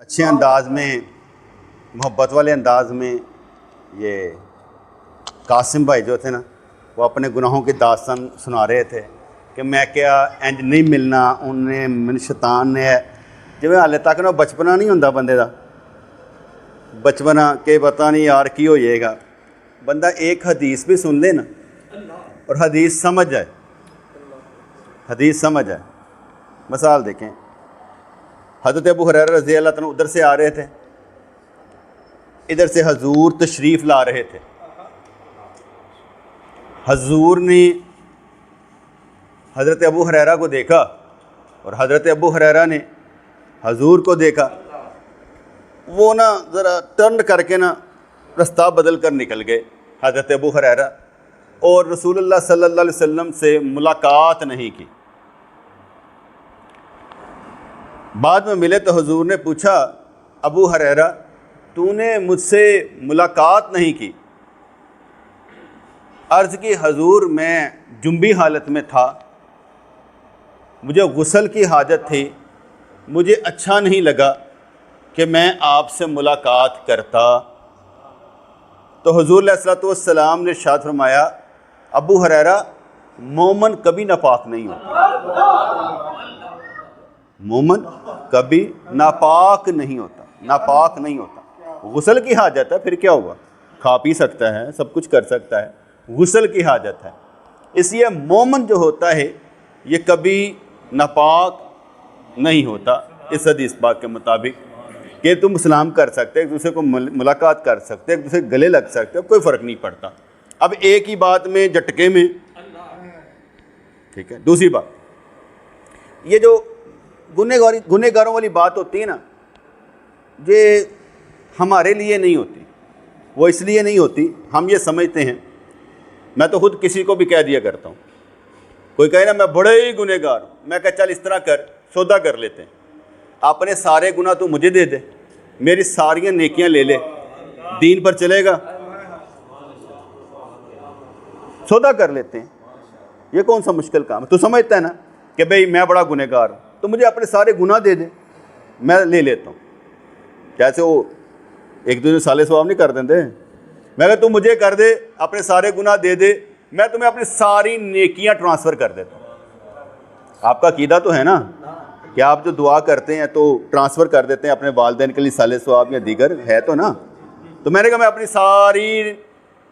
अच्छे अंदाज में, मोहब्बत वाले अंदाज में ये कासिम भाई जो थे ना, वो अपने गुनाहों की दास्तान सुना रहे थे कि मैं क्या इंज नहीं मिलना उन्हें मैंने शैतान ने है जिवें हाले तक ना बचपना नहीं होंदा बंदे दा, बचपना के पता नहीं यार की हो जाएगा। बंदा एक हदीस भी सुन ले ना और हदीस समझ जाए, हदीस समझ जाए। मिसाल देखें, हज़रत अबू हुरैरा रज़ी अल्लाह तआला उधर से आ रहे थे, इधर से हजूर तशरीफ़ ला रहे थे। हजूर ने हज़रत अबू हुरैरा को देखा और हज़रत अबू हुरैरा ने हजूर को देखा। वो ना ज़रा टर्न करके ना रास्ता बदल कर निकल गए हज़रत अबू हुरैरा, और रसूलुल्लाह सल्लल्लाहु अलैहि वसल्लम से मुलाकात नहीं की। बाद में मिले तो हुजूर ने पूछा, अबू हुरैरा तूने मुझसे मुलाकात नहीं की? अर्ज़ की, हजूर मैं जुम्बी हालत में था, मुझे गुस्ल की हाजत थी, मुझे अच्छा नहीं लगा कि मैं आपसे मुलाकात करता। तो हुजूर अलैहिस्सलातु वस्सलाम ने इरशाद फरमाया, अबू हुरैरा मोमन कभी नापाक नहीं होता, मोमन कभी नापाक नहीं होता, नापाक नहीं होता। गुस्ल की हाजत है, फिर क्या हुआ, खा पी सकता है, सब कुछ कर सकता है, गुस्ल की हाजत है। इसलिए मोमन जो होता है ये कभी नापाक नहीं होता। इस हदीस पाक के मुताबिक कि तुम सलाम कर सकते, एक दूसरे को मुलाकात कर सकते, एक दूसरे गले लग सकते, कोई फ़र्क नहीं पड़ता। अब एक ही बात में झटके में, ठीक है। दूसरी बात, ये जो गुनहगारों वाली बात होती है ना, ये हमारे लिए नहीं होती। वो इसलिए नहीं होती, हम ये समझते हैं, मैं तो खुद किसी को भी कह दिया करता हूँ, कोई कहे ना मैं बड़े ही गुनहगार हूँ, मैं कह चल इस तरह कर, सौदा कर लेते हैं, अपने सारे गुनाह तो मुझे दे दे, मेरी सारियाँ नेकियां ले ले, दीन पर चलेगा, सौदा कर लेते हैं। ये कौन सा मुश्किल काम है? तू समझता है ना कि भाई मैं बड़ा गुनहगार हूँ, तो मुझे अपने सारे गुनाह दे दे, मैं ले लेता हूँ। कैसे वो एक दूसरे साले सवाब नहीं कर देते? मैं कहा तू मुझे कर दे, अपने सारे गुनाह दे दे, मैं तुम्हें अपनी सारी नेकियां ट्रांसफ़र कर देता हूँ। आपका कीदा तो है ना कि आप जो दुआ करते हैं तो ट्रांसफ़र कर देते हैं अपने वालिदैन के लिए साले सवाब या दीगर, है तो ना? तो मैंने कहा मैं अपनी सारी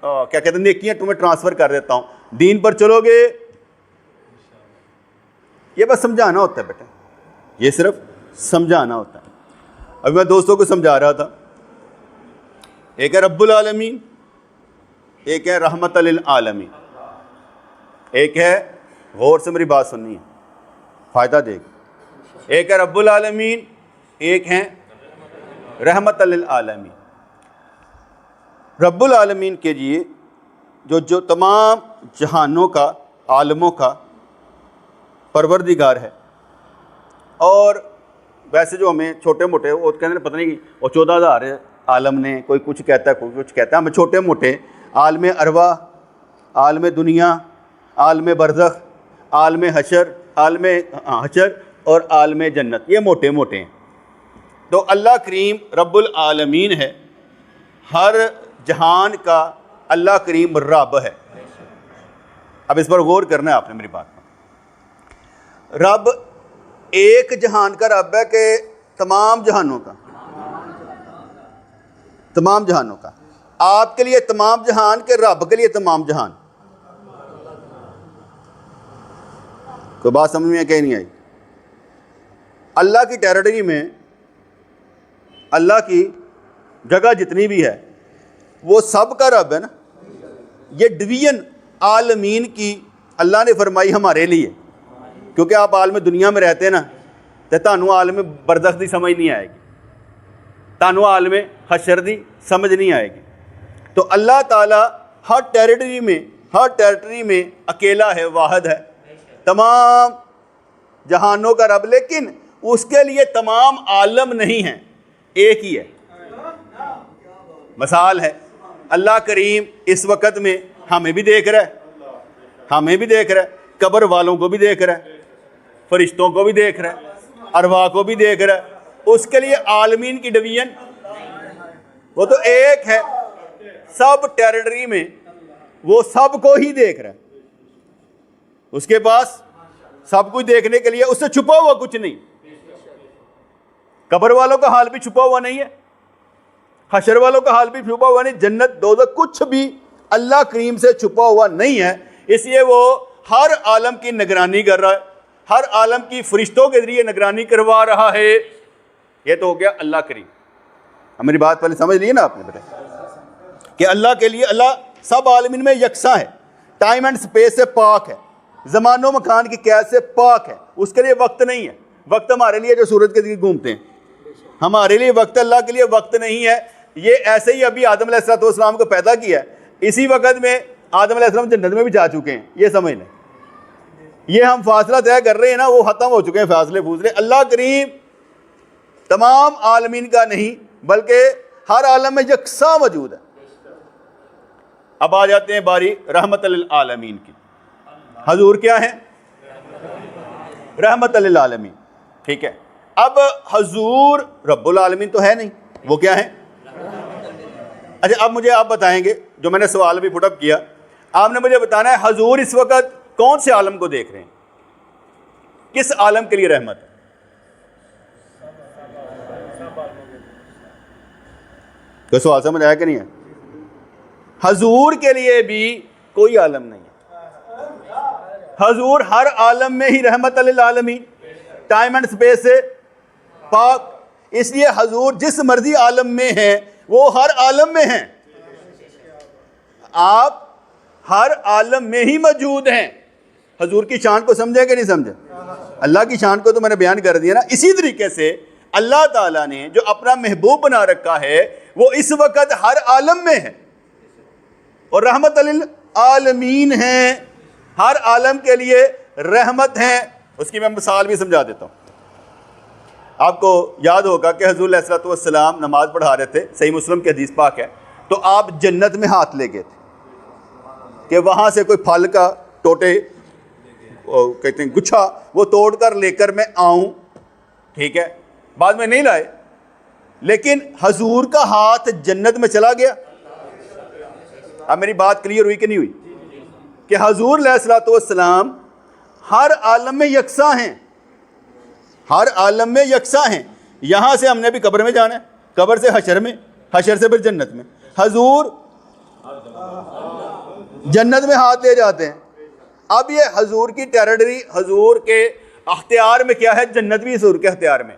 क्या कहते हैं नेकियां तुम्हें ट्रांसफ़र कर देता हूँ, दीन पर चलोगे। ये बस समझाना होता है बेटा, ये सिर्फ समझाना होता है। अभी मैं दोस्तों को समझा रहा था, एक है रब्बुल आलमीन, एक है रहमत लिल आलमीन, एक है, गौर से मेरी बात सुननी है, फ़ायदा देगी। एक है रब्बुल आलमीन, एक है रहमत लिल आलमीन। रब्बुल आलमीन के लिए जो तमाम जहानों का, आलमों का परवरदिगार है। और वैसे जो हमें छोटे मोटे वो कहते हैं पता नहीं वो 14,000 आलम ने, कोई कुछ कहता है कोई कुछ कहता है, हमें छोटे मोटे आलम अरवा, आलम दुनिया, आलम बरज़ख, आलम हशर, आलम हशर और आलम जन्नत, ये मोटे मोटे हैं। तो अल्लाह करीम रब्बुल आलमीन है, हर जहान का अल्लाह करीम रब है। अब इस पर गौर करना है आपने मेरी बात पर। रब एक जहान का रब है कि तमाम जहानों का? तमाम जहानों का। आपके लिए तमाम जहान के रब के लिए तमाम जहान? कोई बात समझ में कहीं नहीं आई? अल्लाह की टेरिटरी में, अल्लाह की जगह जितनी भी है वो सब का रब है ना। ये डिवीजन आलमीन की अल्लाह ने फरमाई हमारे लिए, क्योंकि आप आलम दुनिया में रहते हैं ना, तो तानू आलम बरज़ख दी समझ नहीं आएगी, तानू आलम हशर दी समझ नहीं आएगी। तो अल्लाह ताला हर टेरिटरी में अकेला है, वाहिद है, तमाम जहानों का रब, लेकिन उसके लिए तमाम आलम नहीं हैं, एक ही है। मिसाल है, अल्लाह करीम इस वक़्त में हमें भी देख रहा है, हमें भी देख रहा है, कब्र वालों को भी देख रहा है, फरिश्तों को भी देख रहा है, अरवाह को भी देख रहा है, उसके लिए आलमीन की डिवीजन, वो तो एक है, सब टेरिटरी में वो सबको ही देख रहा है, उसके पास सब कुछ देखने के लिए, उससे छुपा हुआ कुछ नहीं। कब्र वालों का हाल भी छुपा हुआ नहीं है, हशर वालों का हाल भी छुपा हुआ नहीं, जन्नत दोज़ख कुछ भी अल्लाह करीम से छुपा हुआ नहीं है। इसलिए वो हर आलम की निगरानी कर रहा है, हर आलम की फरिश्तों के जरिए निगरानी करवा रहा है। ये तो हो गया अल्लाह करीम। मेरी बात पहले समझ ली ना आपने बेटा, कि अल्लाह के लिए, अल्लाह सब आलमीन में यकसा है, टाइम एंड स्पेस से पाक है, ज़मानो मकान की कैद से पाक है, उसके लिए वक्त नहीं है। वक्त हमारे लिए जो सूरज के दिखे घूमते हैं, हमारे लिए वक्त, अल्लाह के लिए वक्त नहीं है। ये ऐसे ही अभी आदम अलैहिस्सलाम को पैदा किया है, इसी वक्त में आदम अलैहिस्सलाम जन्नत में भी जा चुके हैं, ये समझ लें। ये हम फासला तय कर रहे हैं ना, वो ख़त्म हो चुके हैं फासले फूसले। अल्लाह करीम तमाम आलमीन का नहीं बल्कि हर आलम में यकसा मौजूद है। अब आ जाते हैं बारी रहमत लिल आलमीन की। हजूर क्या है? रहमत लिल आलमीन, ठीक है। अब हजूर रब्बुल आलमीन तो है नहीं, वो क्या है? अच्छा, अब मुझे आप बताएंगे, जो मैंने सवाल भी पुटअप किया, आपने मुझे बताना है हजूर इस वक्त कौन से आलम को देख रहे हैं, किस आलम के लिए रहमत है? तो सवाल समझ आया कि नहीं है? हजूर के लिए भी कोई आलम नहीं है, हजूर हर आलम में ही रहमत लिल आलमीन, टाइम एंड स्पेस से पाक। इसलिए हजूर जिस मर्जी आलम में है वो हर आलम में है, आप हर आलम में ही मौजूद हैं। हजूर की शान को समझे कि नहीं समझे? अल्लाह की शान को तो मैंने बयान कर दिया ना। इसी तरीके से अल्लाह ताला ने जो अपना महबूब बना रखा है वो इस वक्त हर आलम में है और रहमत लिल आलमीन है, हर आलम के लिए रहमत है। उसकी मैं मिसाल भी समझा देता हूँ। आपको याद होगा कि हुज़ूर अलैहिस्सलातु वस्सलाम नमाज पढ़ा रहे थे, सही मुस्लिम की हदीस पाक है, तो आप जन्नत में हाथ ले गए थे कि वहाँ से कोई फल का टोटे, कहते हैं गुच्छा, वो तोड़ कर लेकर मैं आऊँ, ठीक है। बाद में नहीं लाए, लेकिन हजूर का हाथ जन्नत में चला गया। अब मेरी बात क्लियर हुई कि नहीं हुई? कि हजूर अलैहिस्सलातु वस्सलाम हर आलम में यकसा हैं, हर आलम में यकसा हैं। यहाँ से हमने भी कब्र में जाना है, कब्र से हशर में, हशर से फिर जन्नत में। हजूर जन्नत में हाथ ले जाते हैं। अब ये हजूर की टेरिटरी, हजूर के अख्तियार में क्या है? जन्नत भी हजूर के अख्तियार में,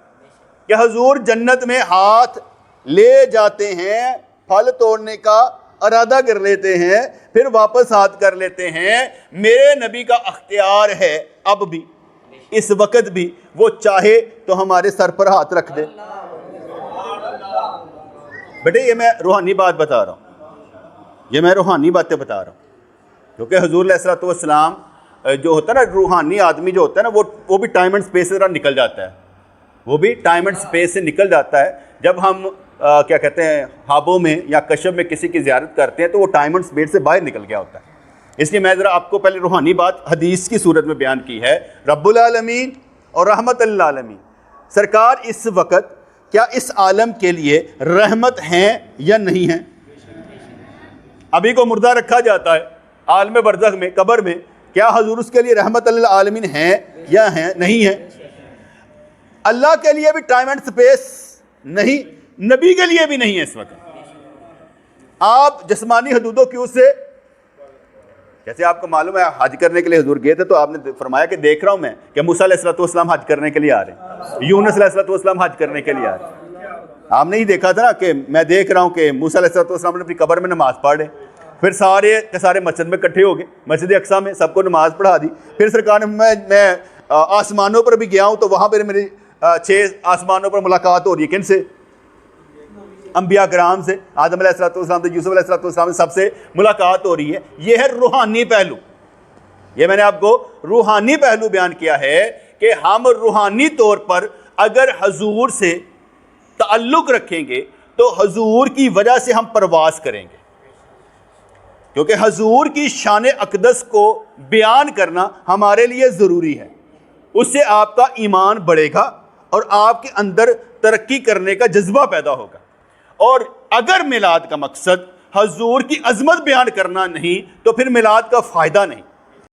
कि हजूर जन्नत में हाथ ले जाते हैं, फल तोड़ने का इरादा कर लेते हैं, फिर वापस हाथ कर लेते हैं। मेरे नबी का अख्तियार है अब भी, इस वक्त भी, वो चाहे तो हमारे सर पर हाथ रख दे। बेटे ये मैं रूहानी बात बता रहा हूँ, ये मैं रूहानी बातें बता रहा हूँ, क्योंकि हुज़ूर अलैहिस्सलातु वस्सलाम जो होता है ना, रूहानी आदमी जो होता है ना, वो भी टाइम एंड स्पेस से निकल जाता है, वो भी टाइम एंड स्पेस से निकल जाता है। जब हम क्या कहते हैं हाबों में या कशब में किसी की ज़ियारत करते हैं तो वो टाइम एंड स्पेस से बाहर निकल गया होता है। इसलिए मैं ज़रा आपको पहले रूहानी बात हदीस की सूरत में बयान की है। रब्बुल आलमीन और रहमत लिल आलमीन, सरकार इस वक्त क्या इस आलम के लिए रहमत हैं या नहीं है? अभी को मुर्दा रखा जाता है आलम बरज़ख में, कब्र में, क्या हजूर उसके लिए रहमत लिल आलमीन है या है नहीं है? अल्लाह के लिए भी टाइम एंड स्पेस नहीं, नबी के लिए भी नहीं है। इस वक्त आप जिस्मानी हदूदों की उससे, जैसे आपको मालूम है हज करने के लिए हुजूर गए थे, तो आपने फरमाया कि देख रहा हूं मैं कि मूसा अलैहिस्सलाम हज करने के लिए आ रहे हैं, यूनुस अलैहिस्सलाम हज करने के लिए आ रहे हैं। आपने ही देखा था ना कि मैं देख रहा हूं कि मूसा अलैहिस्सलाम ने अपनी कब्र में नमाज पढ़े, फिर सारे के सारे मस्जिद में इकट्ठे हो गए, मस्जिद अक्सा में सबको नमाज पढ़ा दी। फिर सरकार ने, मैं आसमानों पर भी गया हूँ तो वहाँ पर मेरी 6 आसमानों पर मुलाकात हो रही है। किन से? अंबिया कराम से, आदम अलैहिस्सलाम से, यूसुफ अलैहिस्सलाम से, सबसे मुलाकात हो रही है। ये है रूहानी पहलू। ये मैंने आपको रूहानी पहलू बयान किया है कि हम रूहानी तौर पर अगर हजूर से ताल्लुक़ रखेंगे तो हजूर की वजह से हम परवास करेंगे, क्योंकि हजूर की शान अक़दस को बयान करना हमारे लिए ज़रूरी है। उससे आपका ईमान बढ़ेगा और आपके अंदर तरक्की करने का जज्बा पैदा होगा। और अगर मिलाद का मकसद हजूर की अजमत बयान करना नहीं तो फिर मिलाद का फ़ायदा नहीं।